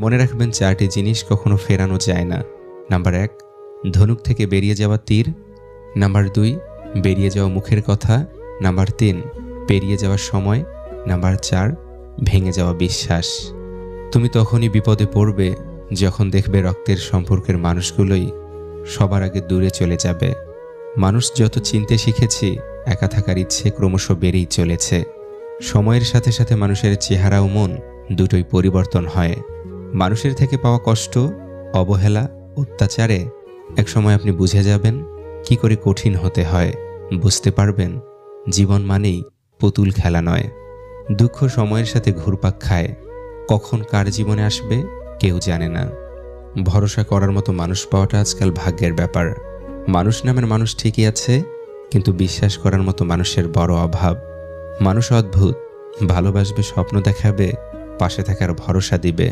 মনে রাখবেন 4টি জিনিস কখনো ফেরানো যায় না। নাম্বার 1, ধনুক থেকে বেরিয়ে যাওয়া তীর। নাম্বার 2, বেরিয়ে যাওয়া মুখের কথা। নাম্বার 3, পেরিয়ে যাওয়ার সময়। নাম্বার 4, ভেঙে যাওয়া বিশ্বাস। তুমি তখনই বিপদে পড়বে যখন দেখবে রক্তের সম্পর্কের মানুষগুলোই সবার আগে দূরে চলে যাবে। মানুষ যত চিনতে শিখেছি, একা থাকার ইচ্ছে ক্রমশ বেড়েই চলেছে। সময়ের সাথে সাথে মানুষের চেহারা ও মন দুটোই পরিবর্তন হয়। মানুষের থেকে পাওয়া কষ্ট, অবহেলা, অত্যাচারে একসময় আপনি বুঝে যাবেন কি করে কঠিন হতে হয়। বুঝতে পারবেন জীবন মানেই পুতুল খেলা নয়। দুঃখ সময়ের সাথে ঘুরপাক খায়, কখন কার জীবনে আসবে কেউ জানে না। ভরসা করার মতো মানুষ পাওয়াটা আজকাল ভাগ্যের ব্যাপার। মানুষ নামের মানুষ ঠিকই আছে, কিন্তু বিশ্বাস করার মতো মানুষের বড় অভাব। মানুষ অদ্ভুত, ভালোবাসবে, স্বপ্ন দেখাবে, পাশে থাকার ভরসা দিবে,